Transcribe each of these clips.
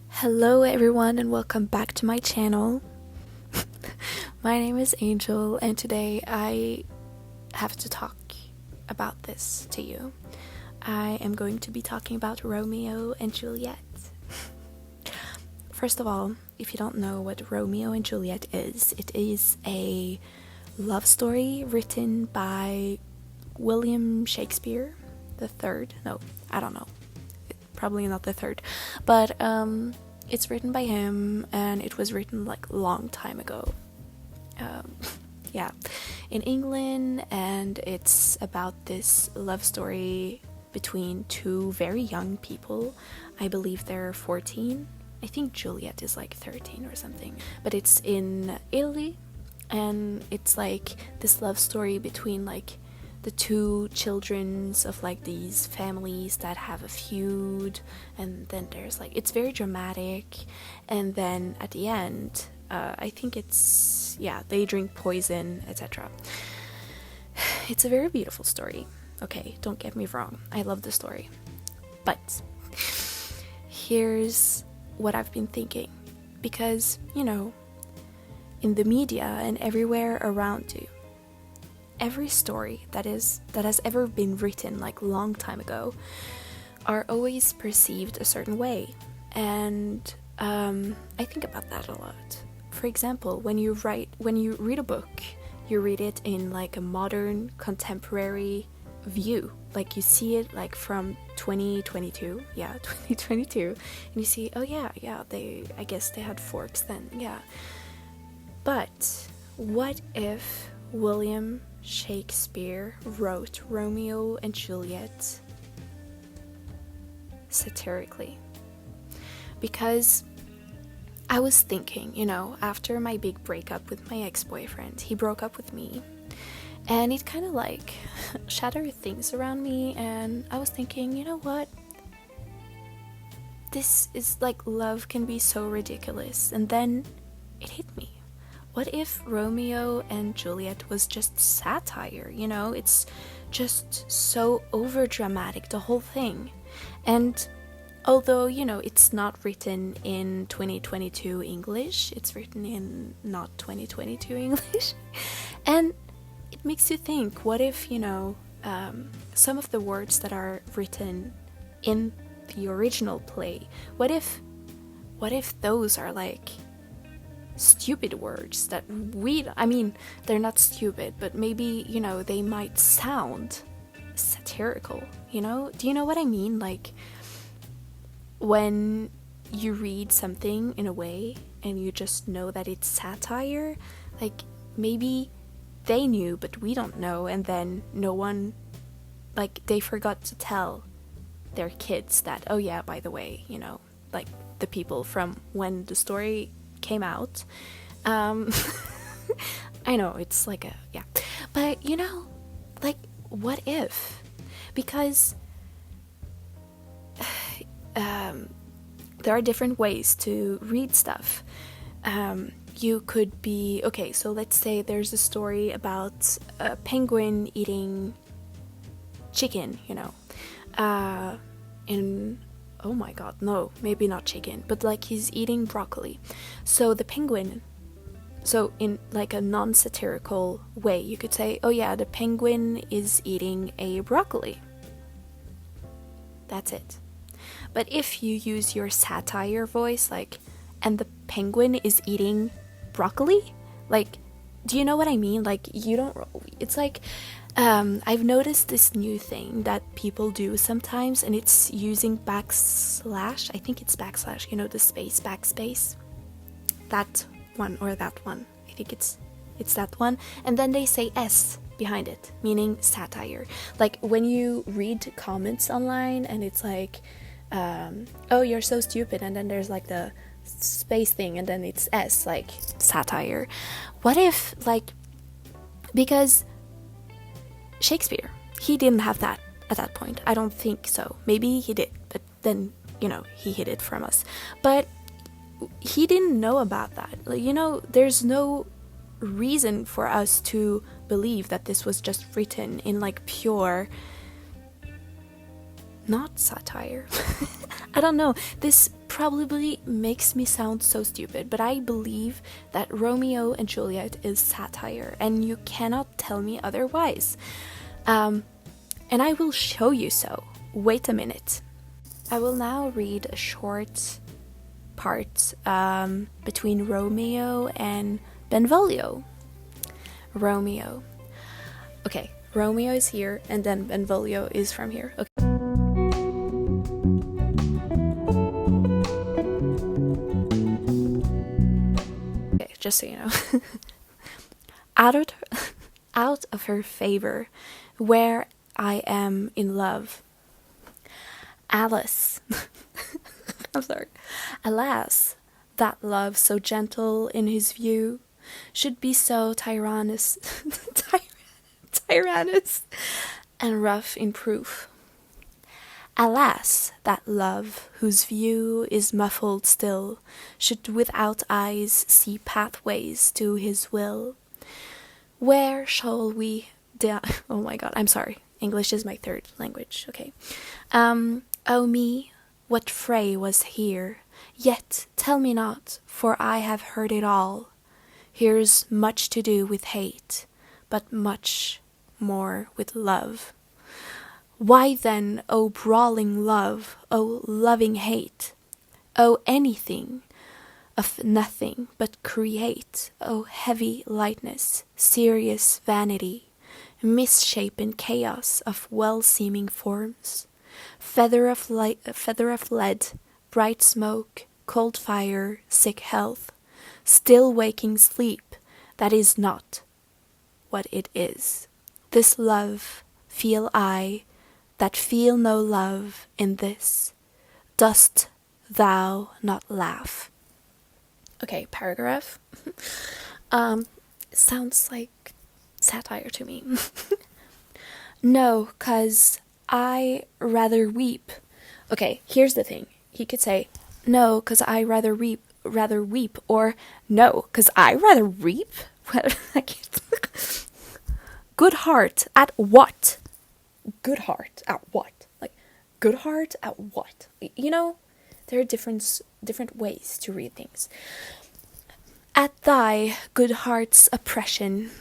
Hello everyone and welcome back to my channel. My name is Angel and today I have to talk about this to you. I am going to be talking about Romeo and Juliet. First of all, if you don't know what Romeo and Juliet is, it is a love story written by William Shakespeare the third. No, I don't know. Probably not the third. But it's written by him and it was written like a long time ago. In England, and it's about this love story between two very young people. I believe they're 14. I think Juliet is like 13 or something. But it's in Italy, and it's like this love story between like the two childrens of like these families that have a feud, and then there's like, it's very dramatic, and then at the end I think it's, they drink poison, etc. It's a very beautiful story. Okay, don't get me wrong, I love the story. But here's what I've been thinking. Because, you know, in the media and everywhere around you, every story that has ever been written like a long time ago are always perceived a certain way. And I think about that a lot. For example, when you read a book, you read it in like a modern, contemporary view. Like you see it like from 2022, 2022, and you see, oh yeah, I guess they had forks then, yeah. But what if William Shakespeare wrote Romeo and Juliet satirically? Because I was thinking, you know, after my big breakup with my ex-boyfriend, he broke up with me, and it kind of like shattered things around me, and I was thinking, you know what? This is like, love can be so ridiculous. And then it hit me. What if Romeo and Juliet was just satire, you know? It's just so overdramatic, the whole thing. And although, you know, it's not written in 2022 English, it's written in not 2022 English. And it makes you think, what if, you know, some of the words that are written in the original play, what if those are like stupid words that I mean, they're not stupid, but maybe, you know, they might sound satirical, you know? Do you know what I mean? Like, when you read something in a way and you just know that it's satire, like maybe they knew but we don't know, and then no one, like, they forgot to tell their kids that, oh yeah, by the way, you know, like the people from when the story came out. I know it's like but you know, like, what if? Because there are different ways to read stuff. You could be, okay, so let's say there's a story about a penguin eating chicken, you know, oh my god, no, maybe not chicken, but like he's eating broccoli. So the penguin, so in like a non-satirical way, you could say, oh yeah, the penguin is eating a broccoli. That's it. But if you use your satire voice, like, and the penguin is eating broccoli, like, do you know what I mean? Like, you don't, it's like, I've noticed this new thing that people do sometimes, and it's using backslash. I think it's backslash, you know, the space, backspace. That one, or that one. I think it's that one. And then they say S behind it, meaning satire. Like, when you read comments online and it's like, oh, you're so stupid, and then there's like the space thing, and then it's S, like satire. What if, like, because Shakespeare, he didn't have that at that point. I don't think so. Maybe he did, but then, you know, he hid it from us. But he didn't know about that. Like, you know, there's no reason for us to believe that this was just written in like pure not satire. I don't know, this probably makes me sound so stupid, but I believe that Romeo and Juliet is satire, and you cannot tell me otherwise. And I will show you so. Wait a minute. I will now read a short part between Romeo and Benvolio. Romeo. Okay, Romeo is here, and then Benvolio is from here. Okay. Okay, just so you know. Out of her favor, where I am in love. Alice. I'm sorry. Alas, that love so gentle in his view should be so tyrannous and rough in proof. Alas, that love whose view is muffled still should without eyes see pathways to his will. Where shall we oh my god, I'm sorry. English is my third language. Okay. Oh me, what fray was here? Yet tell me not, for I have heard it all. Here's much to do with hate, but much more with love. Why then, O brawling love, O loving hate, O anything of nothing but create, O heavy lightness, serious vanity, misshapen chaos of well-seeming forms, feather of lead, bright smoke, cold fire, sick health, still waking sleep, that is not what it is. This love feel I, that feel no love in this. Dost thou not laugh? Okay, paragraph. Sounds like satire to me. No, 'cause I rather weep. Okay, here's the thing. He could say, no, 'cause I rather weep, or no, 'cause I rather reap? Good heart at what? Good heart at what? Like, good heart at what? You know, there are different ways to read things. At thy good heart's oppression.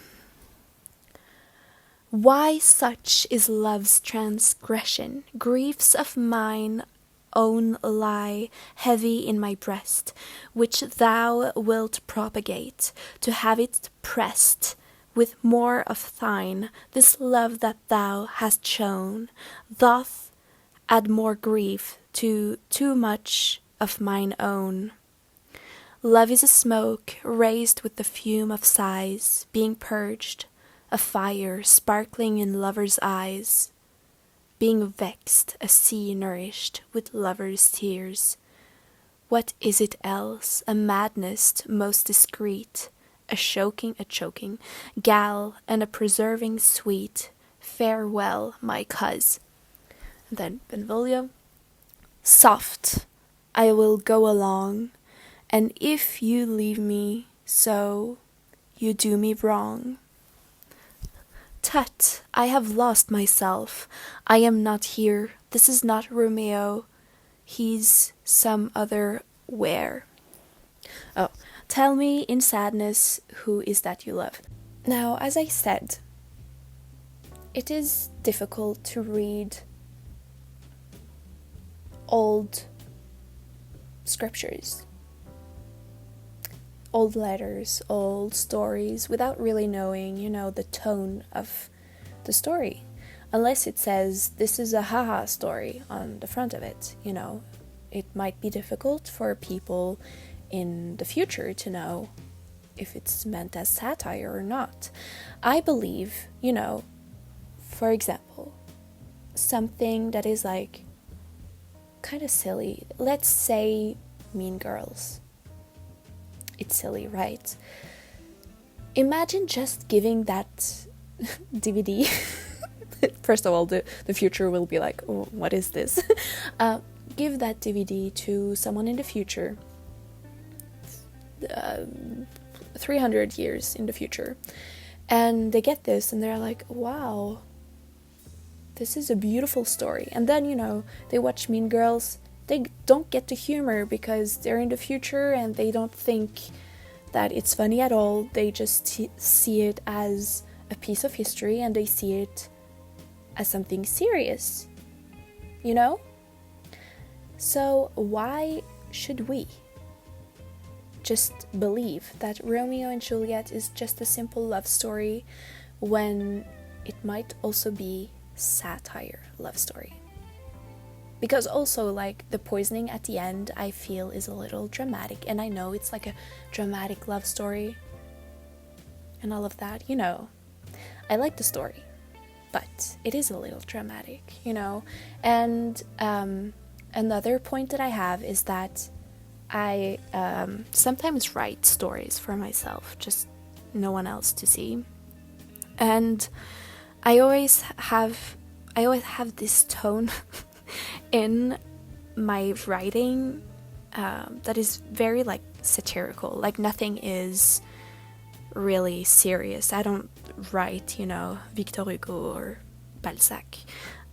Why such is love's transgression? Griefs of mine own lie heavy in my breast, which thou wilt propagate, to have it pressed with more of thine. This love that thou hast shown doth add more grief to too much of mine own. Love is a smoke raised with the fume of sighs, being purged, a fire sparkling in lovers' eyes, being vexed, a sea nourished with lovers' tears. What is it else? A madness most discreet, a choking gall, and a preserving sweet. Farewell, my coz. And then Benvolio. Soft, I will go along, and if you leave me so, you do me wrong. Tut, I have lost myself. I am not here. This is not Romeo. He's some other where. Oh, tell me in sadness, who is that you love? Now, as I said, it is difficult to read old scriptures, old letters, old stories, without really knowing, the tone of the story. Unless it says, this is a haha story on the front of it, It might be difficult for people in the future to know if it's meant as satire or not. I believe, for example, something that is like kind of silly. Let's say Mean Girls. It's silly, right? Imagine just giving that DVD. First of all, the future will be like, oh, what is this? Give that DVD to someone in the future, 300 years in the future, and they get this and they're like, wow, this is a beautiful story. And then, you know, they watch Mean Girls, they don't get the humor because they're in the future and they don't think that it's funny at all. They just see it as a piece of history and they see it as something serious, you know? So why should we just believe that Romeo and Juliet is just a simple love story when it might also be satire love story? Because also, like, the poisoning at the end, I feel is a little dramatic, and I know it's like a dramatic love story and all of that, you know. I like the story, but it is a little dramatic, you know. And another point that I have is that I sometimes write stories for myself, just no one else to see. And I always have this tone in my writing that is very, like, satirical. Like, nothing is really serious. I don't write, you know, Victor Hugo or Balzac.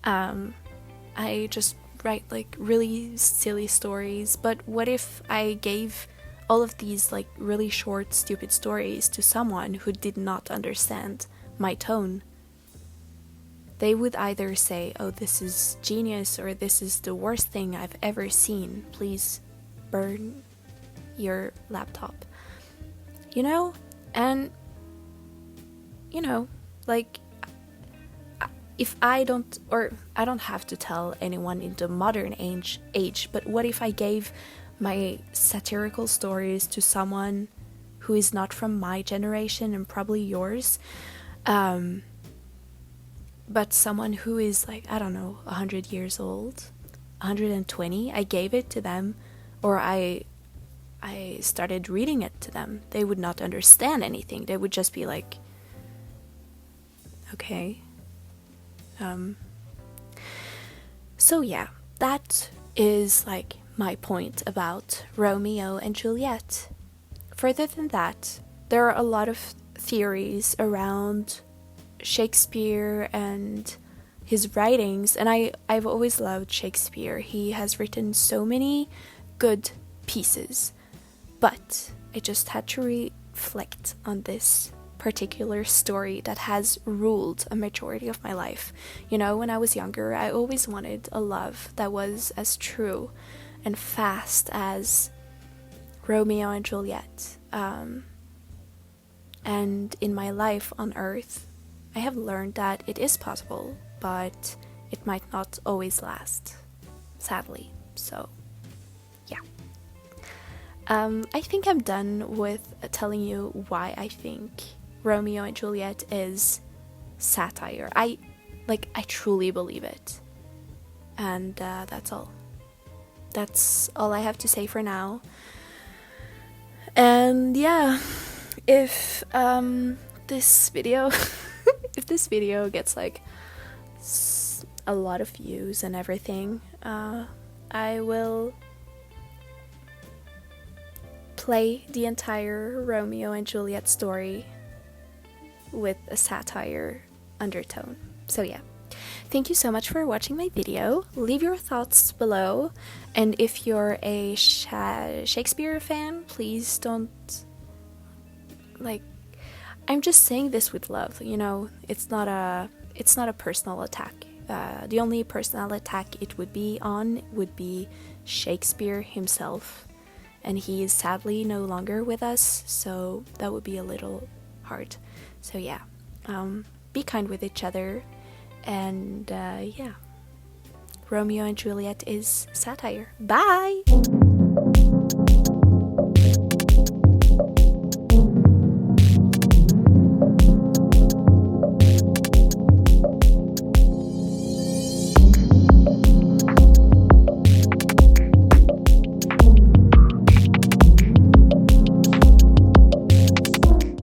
I just write, like, really silly stories. But what if I gave all of these, like, really short, stupid stories to someone who did not understand my tone? They would either say, oh, this is genius, or this is the worst thing I've ever seen. Please burn your laptop. You know? And, you know, like, if I don't have to tell anyone in the modern age, but what if I gave my satirical stories to someone who is not from my generation and probably yours, but someone who is, like, I don't know, 100 years old, 120, I gave it to them, or I started reading it to them, they would not understand anything. They would just be like, okay. So yeah, that is, like, my point about Romeo and Juliet. Further than that, there are a lot of theories around Shakespeare and his writings, and I've always loved Shakespeare. He has written so many good pieces, but I just had to reflect on this particular story that has ruled a majority of my life. You know, when I was younger, I always wanted a love that was as true and fast as Romeo and Juliet. And in my life on Earth, I have learned that it is possible, but it might not always last, sadly. So, yeah. I think I'm done with telling you why I think Romeo and Juliet is satire. I truly believe it. And that's all. That's all I have to say for now. And yeah, if this video if this video gets, like, a lot of views and everything, I will play the entire Romeo and Juliet story with a satire undertone. So yeah, thank you so much for watching my video. Leave your thoughts below, and if you're a Shakespeare fan, please don't, like, I'm just saying this with love, you know. It's not a personal attack. The only personal attack it would be on would be Shakespeare himself, and he is sadly no longer with us, so that would be a little hard. So yeah, be kind with each other, and yeah, Romeo and Juliet is satire. Bye!